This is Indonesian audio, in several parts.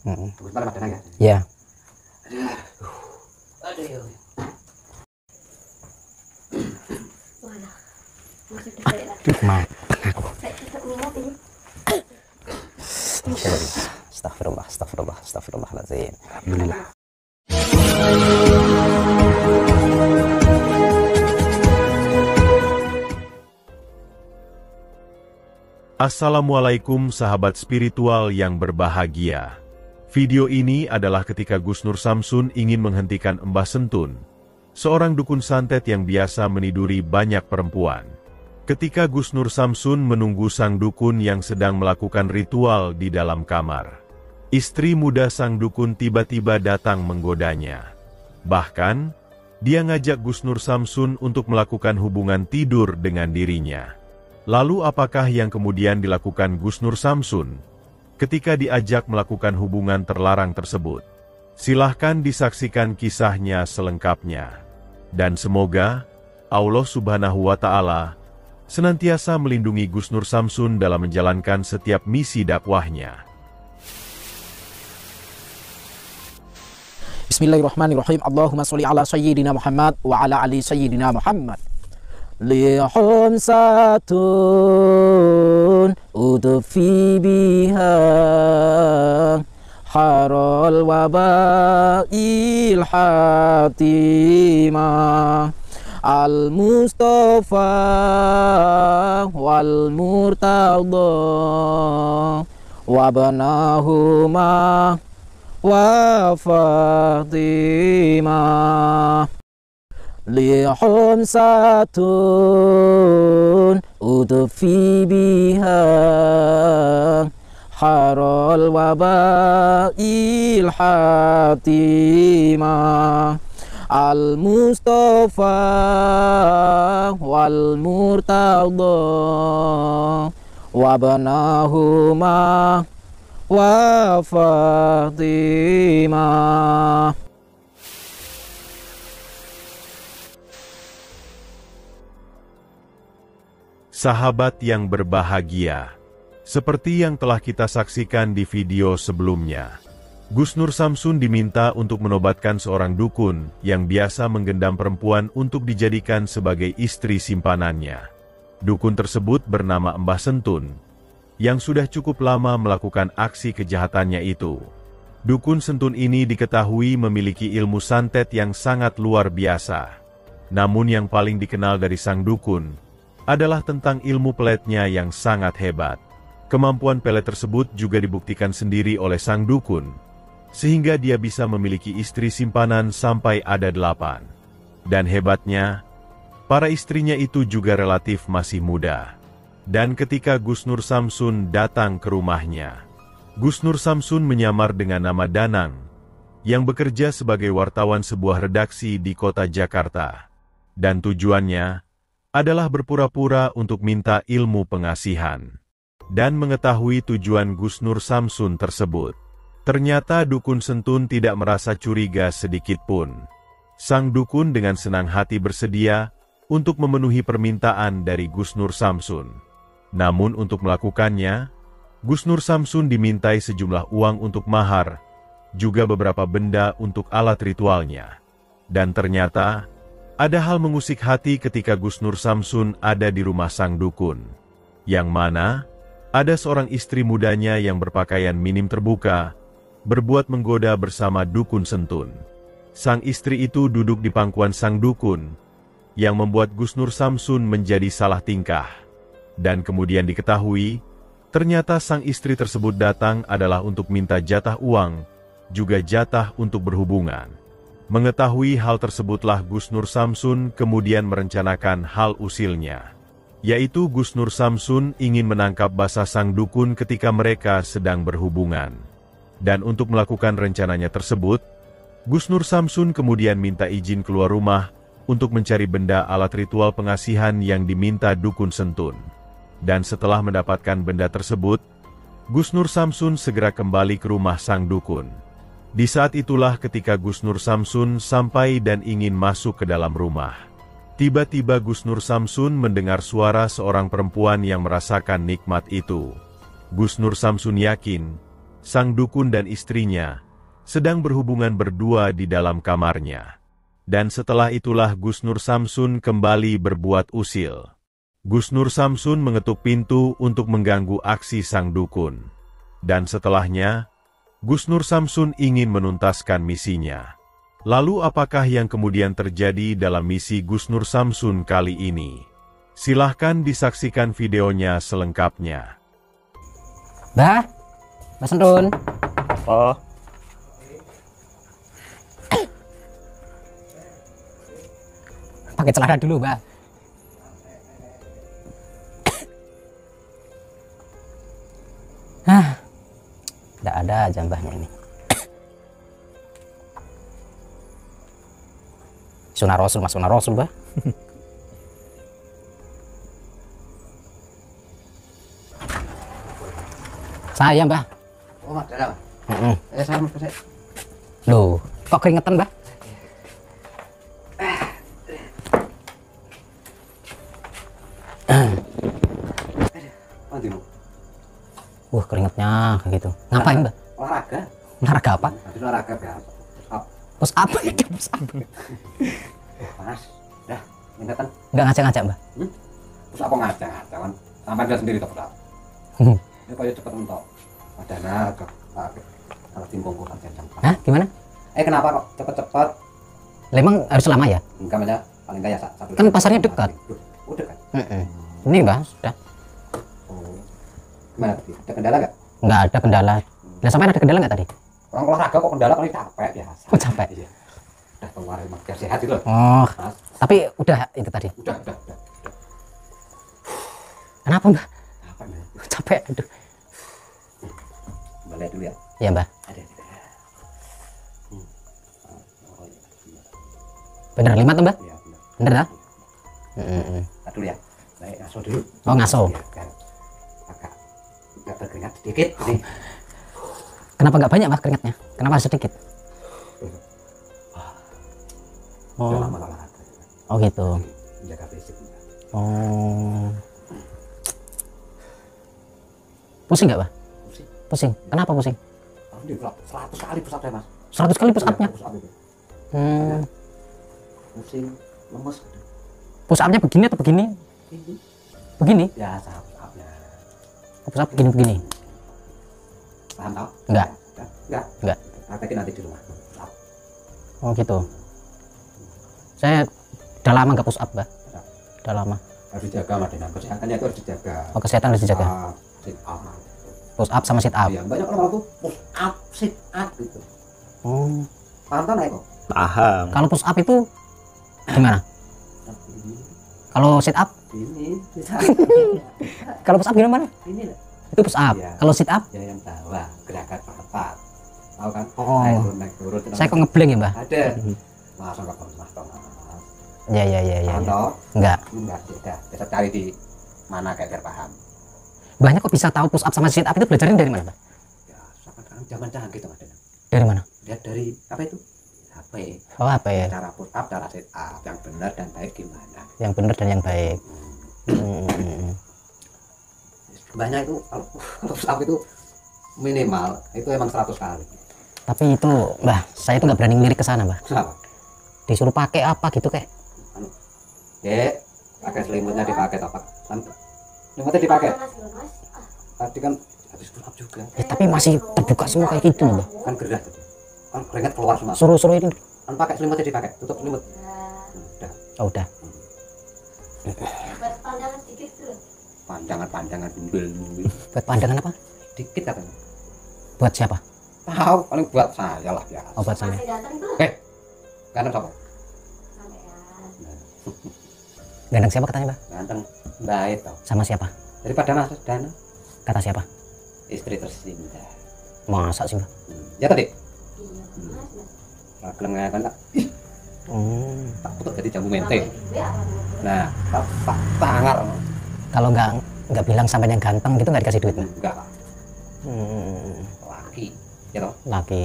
Tunggu sebentar, Pak, tenaga. Ya. Aduh. Astagfirullah, astagfirullah, astagfirullahaladzim. Alhamdulillah. Assalamualaikum sahabat spiritual yang berbahagia. Video ini adalah ketika Gus Nur Samsun ingin menghentikan Mbah Sentun, seorang dukun santet yang biasa meniduri banyak perempuan. Ketika Gus Nur Samsun menunggu sang dukun yang sedang melakukan ritual di dalam kamar, istri muda sang dukun tiba-tiba datang menggodanya. Bahkan, dia ngajak Gus Nur Samsun untuk melakukan hubungan tidur dengan dirinya. Lalu apakah yang kemudian dilakukan Gus Nur Samsun ketika diajak melakukan hubungan terlarang tersebut? Silahkan disaksikan kisahnya selengkapnya. Dan semoga Allah Subhanahu wa Ta'ala senantiasa melindungi Gus Nur Samsun dalam menjalankan setiap misi dakwahnya. Bismillahirrahmanirrahim. Allahumma sholli ala sayyidina Muhammad wa ala ali sayyidina Muhammad. Lihum satun udfi biha harul wabail hatimah al-Mustafa wal murtada wabnahuma wa Fatimah. Lihum satun udfi biha harul wabail hatimah al-Mustafa wal murtada wabnahuma wa Fatimah. Sahabat yang berbahagia, seperti yang telah kita saksikan di video sebelumnya, Gus Nur Samsun diminta untuk menobatkan seorang dukun yang biasa menggendam perempuan untuk dijadikan sebagai istri simpanannya. Dukun tersebut bernama Mbah Sentun, yang sudah cukup lama melakukan aksi kejahatannya itu. Dukun Sentun ini diketahui memiliki ilmu santet yang sangat luar biasa. Namun yang paling dikenal dari sang dukun adalah tentang ilmu peletnya yang sangat hebat. Kemampuan pelet tersebut juga dibuktikan sendiri oleh sang dukun, sehingga dia bisa memiliki istri simpanan sampai ada 8. Dan hebatnya, para istrinya itu juga relatif masih muda. Dan ketika Gus Nur Samsun datang ke rumahnya, Gus Nur Samsun menyamar dengan nama Danang, yang bekerja sebagai wartawan sebuah redaksi di kota Jakarta. Dan tujuannya adalah berpura-pura untuk minta ilmu pengasihan. Dan mengetahui tujuan Gus Nur Samsun tersebut, ternyata dukun Sentun tidak merasa curiga sedikitpun. Sang dukun dengan senang hati bersedia untuk memenuhi permintaan dari Gus Nur Samsun. Namun untuk melakukannya, Gus Nur Samsun dimintai sejumlah uang untuk mahar, juga beberapa benda untuk alat ritualnya. Dan ternyata, ada hal mengusik hati ketika Gus Nur Samsun ada di rumah sang dukun, yang mana ada seorang istri mudanya yang berpakaian minim terbuka, berbuat menggoda bersama dukun Sentun. Sang istri itu duduk di pangkuan sang dukun, yang membuat Gus Nur Samsun menjadi salah tingkah. Dan kemudian diketahui, ternyata sang istri tersebut datang adalah untuk minta jatah uang, juga jatah untuk berhubungan. Mengetahui hal tersebutlah Gus Nur Samsun kemudian merencanakan hal usilnya, yaitu Gus Nur Samsun ingin menangkap basah sang dukun ketika mereka sedang berhubungan. Dan untuk melakukan rencananya tersebut, Gus Nur Samsun kemudian minta izin keluar rumah untuk mencari benda alat ritual pengasihan yang diminta dukun Sentun. Dan setelah mendapatkan benda tersebut, Gus Nur Samsun segera kembali ke rumah sang dukun. Di saat itulah ketika Gus Nur Samsun sampai dan ingin masuk ke dalam rumah. Tiba-tiba Gus Nur Samsun mendengar suara seorang perempuan yang merasakan nikmat itu. Gus Nur Samsun yakin sang dukun dan istrinya sedang berhubungan berdua di dalam kamarnya. Dan setelah itulah Gus Nur Samsun kembali berbuat usil. Gus Nur Samsun mengetuk pintu untuk mengganggu aksi sang dukun. Dan setelahnya, Gus Nur Samsun ingin menuntaskan misinya. Lalu apakah yang kemudian terjadi dalam misi Gus Nur Samsun kali ini? Silahkan disaksikan videonya selengkapnya. Mbah, Mbah Sentun. Oh, Pakai celana dulu, Mbah. Tidak ada aja mbahnya ini. Sunah Rasul, Mas, sunah Rasul, Mbah. Saya, Mbah. Oh, ada. Saya mau saya. Loh, kok keringetan, Mbah? Oh, Keringetnya kayak gitu. Ngapain, Mbah? olahraga. Olahraga apa? Habis olahraga biasa. Push up. Push up. Panas. Dah, minta Nggak ngajak-ngajak, Mbah. Terus apa ngajak? Jangan sampai dia sendiri tak pedal. Ini kaya cepet entok. Padahal agak kalau timbang kok jam. Hah, gimana? Kenapa kok cepet-cepet? Emang harus lama ya? Enggak aja paling kaya satu. Kan pasarnya dekat. Oh, dekat. Ini, Mbah, sudah. Oh. Gimana tadi? Ada kendala enggak? Nggak ada kendala. Nah, sampai ada kendala nggak tadi? Orang olahraga kok kendala kali capek biasa. Oh, capek. Iya. Udah keluar biar sehat itu loh. Oh, Mas, tapi udah itu tadi. udah. Kenapa, Mbah? Apa nih? Capek. Aduh. Balik dulu ya. Ya, Mbah. Ada. Bener 5 tuh, Mbah? Iya, benar. Bener dah? Tar dulu ya. Baik, ngaso dulu. Oh, ngaso. Ya, kan. Agak berkeringat sedikit. Jadi, Kenapa nggak banyak, Mbah, keringatnya? Kenapa sedikit? udah Oh, lama olahraga. oh gitu. Menjaga fisik. Oh. Pusing nggak, Mbah? Pusing. Pusing. Kenapa pusing? Ini 100 kali pusat saya, Mas. 100 kali push up-nya. Push up itu. Hmm. Pusing, lemes. Push up-nya begini atau begini? Ini Begini. biasa push up-nya. Push up begini-begini. Paham tau? Enggak. Enggak. Praktekin nanti di rumah. Push up. Oh gitu. Saya udah lama nggak push up, Mbah. Udah lama. Harus dijaga, Madina. Kesehatannya itu harus dijaga. Oh, kesehatan harus dijaga. Sit up. Push up sama sit up. Iya, banyak orang tuh push up, sit up gitu. Oh. Paham tak kok? paham. Kalau push up itu gimana? Kalau sit up? Ini. Kalau push up gimana? Ini lah. Itu push up. Iya. Kalau sit up? Ya yang bawah gerakan papat. Tahu kan? Oh. Naik turun. Saya kok ngeblank ya, Mbah? Ada. Langsung ke bawah, Mas. Ya. Paham toh? Enggak. Enggak, sudah. Bisa cari di mana kayak biar paham. Banyak kok bisa tahu push up sama sit up itu belajarnya dari mana, Mbah? Ya, sekarang zaman canggih gitu, Mas. Dari mana? Lihat dari apa itu? HP. Oh, apa ya? Cara push up, cara sit up yang benar dan baik gimana? Yang benar dan yang baik. Banyak itu kalau push up itu minimal itu emang 100 kali. Tapi itu, Mbah, saya itu nggak berani ngelirik ke sana, Mbah. Kenapa? Disuruh pakai apa gitu kayak. Pakai selimutnya dipakai apa? Selimutnya dipakai. Tadi kan habis push up juga. Tapi masih terbuka semua kayak gitu, Mbah. Kan gerah tuh. Kan keringat keluar semua. Suruh ini. Kan pakai selimutnya dipakai, tutup selimut. Udah. Oh, udah. Pandangan bimbel. Buat pandangan apa? Dikit katanya. Buat siapa? Tahu paling buat saya lah biasa. Oh, buat saya. Ganteng siapa? Ganteng siapa katanya, Mbah? Ganteng baik toh. Sama siapa? Daripada Mas Dana, Kata siapa? istri tersinta. Masa sih, Mbah? Ya tadi. Rageleng kan tak tak putus jadi jambu mente. Nah, tak tangar. Kalau nggak bilang sampai yang ganteng gitu nggak dikasih duit, Mbah? Enggak. Laki, ya toh. Laki.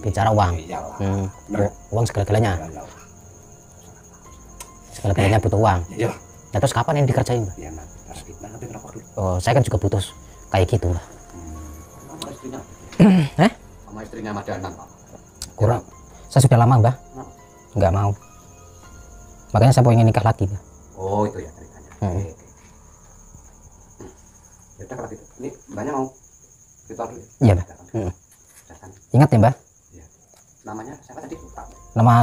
Bicara Uang. Iyalah. Bener. Uang segala-galanya. Segala-galanya butuh uang. Iya. Nah, terus kapan ini dikerjain, Mbah? Ya, nanti rokok dulu. Oh, saya kan juga butuh kayak gitu, Mbah. istrinya. Eh? Sama istrinya Mas Danang, Pak. Kurang. Saya sudah lama, Mbah. Nggak mau. Makanya saya pengen nikah lagi, Mbah. Oh, itu ya ceritanya. Oke. Ya udah kalau gitu. Ini Mbaknya mau ritual dulu ya? Iya, Mbah. Datang. Ingat ya, Mbah? Iya. Namanya siapa tadi? Lupa. Nama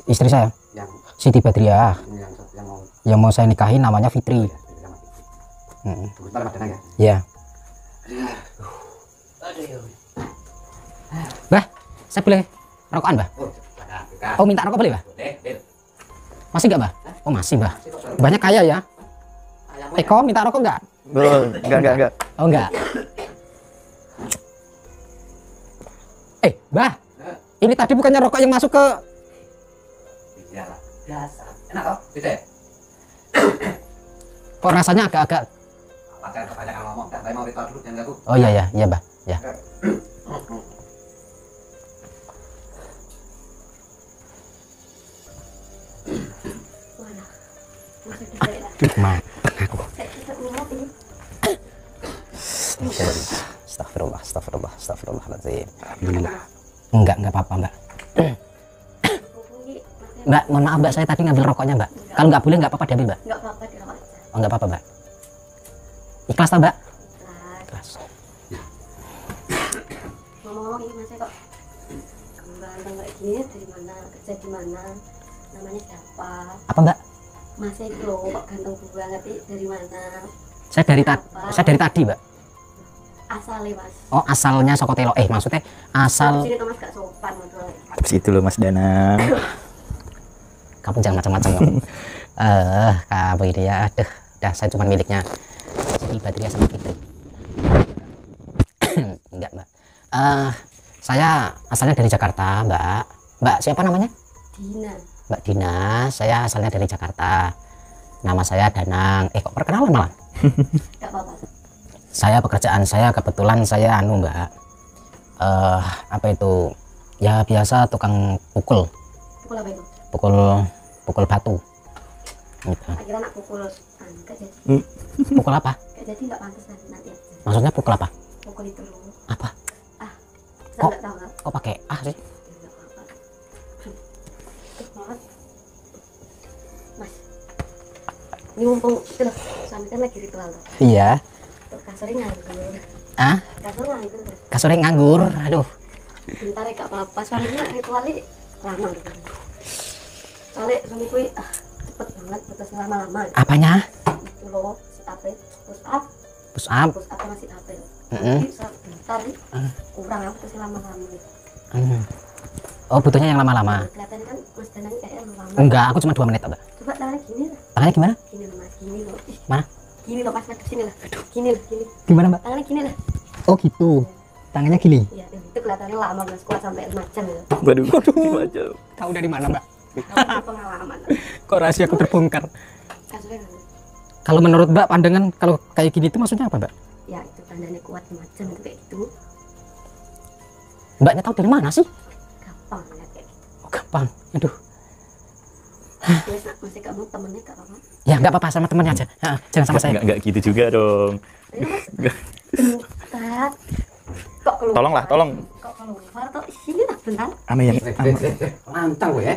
istri saya Yang Siti Badriah. ini yang mau Yang mau saya nikahi namanya Fitri. ya, sama Fitri. Sebentar Mas Danang ya. Iya. Aduh. Mbah, saya boleh rokokan, Mbah? Oh, ada, bukan. Oh, minta rokok boleh, Mbah? Boleh, Bil. Masih nggak, Mbah? Oh, masih, Mbah. Masih kok, Sir. Banyak kaya ya. Ayamnya Eko minta rokok nggak? Enggak. Oh, nggak. Mbah, ini tadi bukannya rokok yang masuk ke... Iya lah. Biasa. Enak kok? Bisa ya? Kok rasanya agak-agak... Pacar kebanyakan ngomong. Dan saya mau ritual dulu, jangan ganggu. Oh iya, iya, Mbah. Ya. Ma, Astagfirullahaladzim. Alhamdulillah. Enggak apa-apa, Mbak. Mbak, mohon maaf, Mbak, saya tadi ngambil rokoknya, Mbak. Kalau nggak boleh, nggak apa-apa diambil, Mbak. Nggak apa-apa dirokok aja. Oh, nggak apa-apa, Mbak. Ikhlas tak, Mbak? Nah, Ikhlas. ngomong-ngomong ini mas kok ganteng kayak gini dari mana, kerja di mana, namanya siapa? Apa, Mbak? Mas itu loh kok ganteng banget dari mana? Saya dari tadi, Mbak. Asalnya mas. Oh, asalnya Sokotelo. Maksudnya asal... Sini tuh mas gak sopan betul. Terus itu loh Mas Danang. Kamu jangan macam-macam, kamu ini ya. Aduh, dah saya cuma miliknya Siti Badriah sama Fitri. Enggak, Mbak. Saya asalnya dari Jakarta, Mbak. Mbak siapa namanya? Dina. Mbak Dina. Saya asalnya dari Jakarta. Nama saya Danang. Kok perkenalan malah? Gak apa-apa. Saya pekerjaan saya kebetulan saya Mbak. Apa itu? Ya biasa tukang pukul. Pukul apa itu? Pukul batu. Gitu. Akhirnya nak pukul gak jadi. Pukul apa? Gak jadi gak pantas nanti aja. Maksudnya pukul apa? Pukul itu loh. Apa? Saya Kok? gak tahu nggak? Kok pakai sih? Ya, nggak apa-apa. Mas. Mas. Ini mumpung itu loh, suami kan lagi ritual loh. Iya. Tuh kasurnya nganggur. Kasur nganggur. Kasurnya nganggur. Aduh. Bentar ya gak apa-apa. Suaminya ritualnya lama gitu. Soalnya suamiku cepet banget putusnya lama-lama. Apanya? Itu loh, si tape, push up sama si tape. Jadi bentar nih, kurang ya putusnya lama-lama gitu. Oh, butuhnya yang lama-lama. Kelihatan kan Mas Danang kayaknya lama. Enggak, aku cuma 2 menit, Mbak. Coba tangannya gini lah. Tangannya gimana? Gini loh mas, gini loh. Ih, Mana? gini loh mas, ngadep sini lah. Gini loh, gini. Gimana, Mbak? Tangannya gini lah. Oh, gitu. Tangannya gini. Iya, itu kelihatannya lama mas, kuat sampai macam gitu. Waduh. Waduh. Tahu dari mana, Mbak? Itu pengalaman. Kok rahasiaku terbongkar? Kasurnya kan, Kalau menurut Mbak pandangan kalau kayak gini itu maksudnya apa, Mbak? ya itu tandanya kuat macam itu kayak gitu. Mbaknya tahu dari mana sih? Gampang ya kayak gitu. Oh, gampang. Aduh. Terus nak masih kamu temennya gak apa-apa. Ya, nggak apa-apa sama temannya aja. Jangan sama saya. Enggak gitu juga dong. Ini mas, bentar. Kok keluar? Tolong. Kok keluar atau sini lah bentar. Ame yang Lantang gue ya.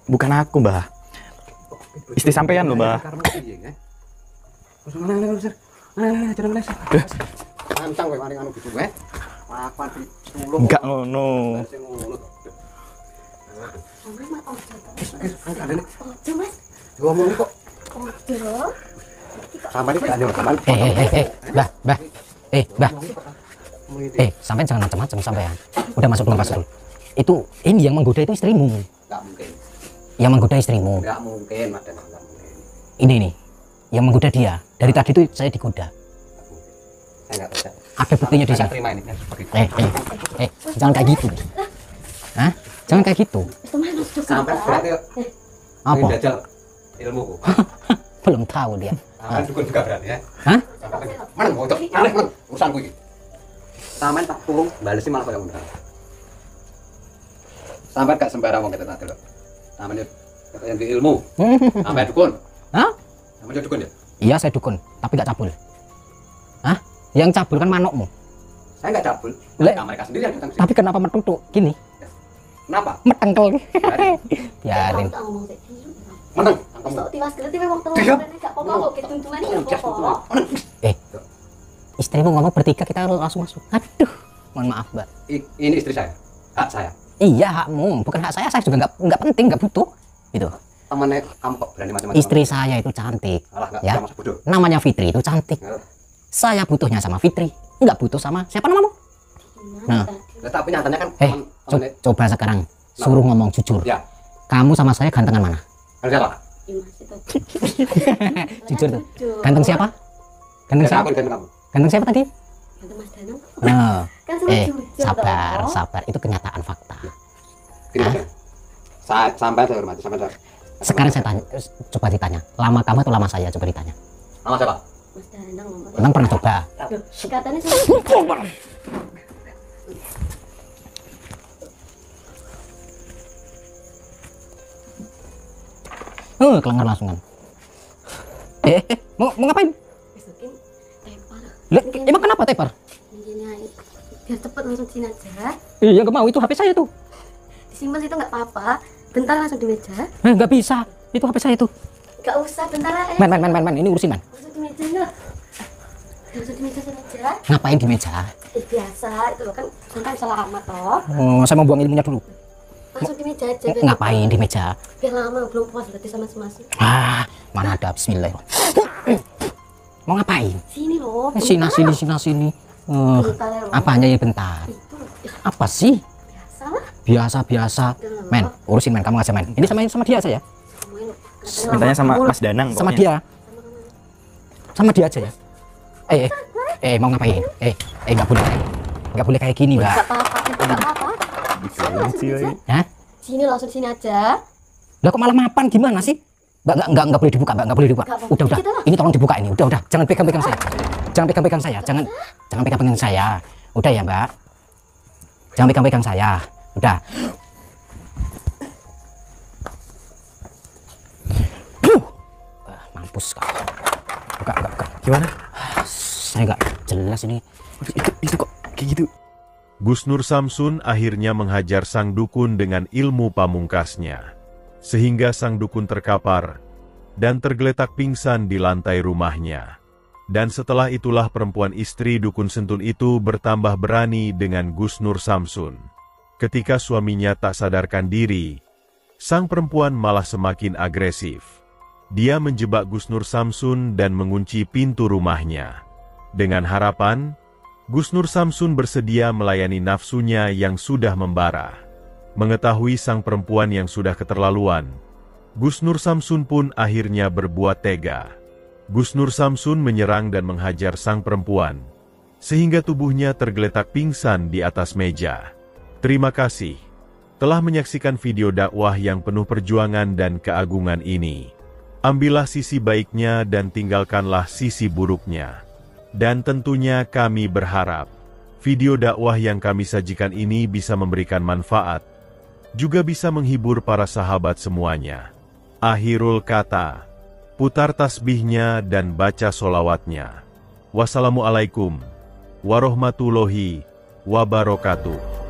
bukan aku, Mbah. Istri sampean loh, Mbah. Lantang gue maring anu gitu gue. Lakukan di sulung. Enggak ngono. Sing ngono. Mas, Ada nih. ojo mas, Ngomong kok ojo. sama ini ada rekaman. Mbak. Mbak. Sampean jangan macam-macam sampean. Udah masuk belum Pasrul? Itu ini yang menggoda itu istrimu. Enggak mungkin. Yang menggoda istrimu. Enggak mungkin, Mas Danang, enggak mungkin. Ini nih. Yang menggoda dia. Dari tadi itu saya digoda. Saya enggak tahu. Ada buktinya di Saya sini. terima ini seperti itu. Jangan kayak gitu. Hah? Jangan kayak gitu. Itu mas, Sampai berarti Apa? ingin dajal ilmuku. Belum tahu dia. Sampai dukun juga berarti ya. Hah? Mana mau cok? Aneh men, urusanku iki. Sampai tak turung balesi malah koyo ngono. Sampai gak sembarang wong kita tak delok. Namanya yang di ilmu. Sampai dukun. Hah? Namanya dukun ya? Iya saya dukun, tapi gak cabul. Hah? Yang cabul kan manukmu. Saya nggak cabul. Le- Mereka sendiri yang datang ke sini. Tapi kenapa metutuk gini? Kenapa? Metengkel. Kamu Biarin. tak ngomong kayak gitu. Menang. Sok tiwas gerti memang Diam. terlalu gak apa-apa kok ketuntungan ini gak apa-apa. Istrimu ngomong bertiga, kita langsung masuk. Aduh, mohon maaf, Mbak. Ini istri saya. Hak saya. Iya, hakmu, bukan hak saya juga nggak penting, nggak butuh. Gitu. Temannya kamu kok berani macam-macam. Istri saya itu cantik, Alah, nggak ya. masa bodoh. Namanya Fitri itu cantik. Ya. Saya butuhnya sama Fitri, nggak butuh sama siapa namamu? Nah. Ya, tapi nyatanya kan temannya. Coba sekarang suruh ngomong jujur. Ya. Kamu sama saya gantengan mana? Kan siapa? Dimas itu. Jujur tuh. Ganteng siapa? Ganteng Ya, siapa? aku ganti kamu. Ganteng siapa tadi? Ganteng Mas Danang. Nah, Kan suruh jujur sabar, toh. sabar. Itu kenyataan fakta. Gini, Mas. Sampai saya hormati, sampai saya. Sekarang saya tanya, coba ditanya. Lama kamu atau lama saya? Coba ditanya. Nama siapa? Mas Danang ngomong. Emang pernah coba? Loh, katanya suruh. Kelengar langsungan. Mau ngapain? Besokin tepar. Emang kenapa tepar? Gini aja. Biar cepet langsung sini aja. Iya, nggak mau, itu HP saya tuh. Disimpan situ nggak apa-apa. Bentar langsung di meja. Nggak bisa, itu HP saya tuh. Nggak usah, bentar aja. Man, ini urusin man. Langsung di meja ya. Langsung di meja sini aja. Ngapain di meja? Biasa itu loh kan sampai salah amat toh. Oh, saya mau buang ilmunya dulu. Langsung di meja aja. biar Ngapain di meja? Biar lama belum puas berarti sama semasuk. Mana ada Bismillahirrahmanirrahim. Mau ngapain? Sini loh. Sini. Bentar ya, loh. Apanya ya bentar? Itu loh. Ya, Apa sih? biasa lah. Biasa. Men, urusin men, kamu aja men. Ini sama dia aja ya. Kamu Mintanya sama Mas Danang Sama pokoknya. dia. Sama dia aja ya. Mau ngapain? Nggak boleh kayak gini, Mbak. Nggak apa-apa, itu nggak apa-apa. Gengsi lagi. Hah? Sini langsung sini aja. Lah kok malah mapan gimana sih? Nggak boleh dibuka, Mbak. Nggak boleh dibuka. Nggak apa-apa. Udah. Kita lah. Ini tolong dibuka ini. Udah. Jangan pegang-pegang saya. Jangan pegang-pegang saya. Jangan pegang-pegang saya. Udah ya, Mbak. Jangan pegang-pegang saya. Udah. Mampus kau. Buka. Gimana? Saya nggak jelas ini. Itu kok kayak gitu. Gus Nur Samsun akhirnya menghajar sang dukun dengan ilmu pamungkasnya, sehingga sang dukun terkapar dan tergeletak pingsan di lantai rumahnya. Dan setelah itulah perempuan istri dukun Sentun itu bertambah berani dengan Gus Nur Samsun. Ketika suaminya tak sadarkan diri, sang perempuan malah semakin agresif. Dia menjebak Gus Nur Samsun dan mengunci pintu rumahnya. Dengan harapan, Gus Nur Samsun bersedia melayani nafsunya yang sudah membara. Mengetahui sang perempuan yang sudah keterlaluan, Gus Nur Samsun pun akhirnya berbuat tega. Gus Nur Samsun menyerang dan menghajar sang perempuan, sehingga tubuhnya tergeletak pingsan di atas meja. Terima kasih telah menyaksikan video dakwah yang penuh perjuangan dan keagungan ini. Ambillah sisi baiknya dan tinggalkanlah sisi buruknya. Dan tentunya kami berharap video dakwah yang kami sajikan ini bisa memberikan manfaat, juga bisa menghibur para sahabat semuanya. Akhirul kata, putar tasbihnya dan baca solawatnya. Wassalamualaikum warahmatullahi wabarakatuh.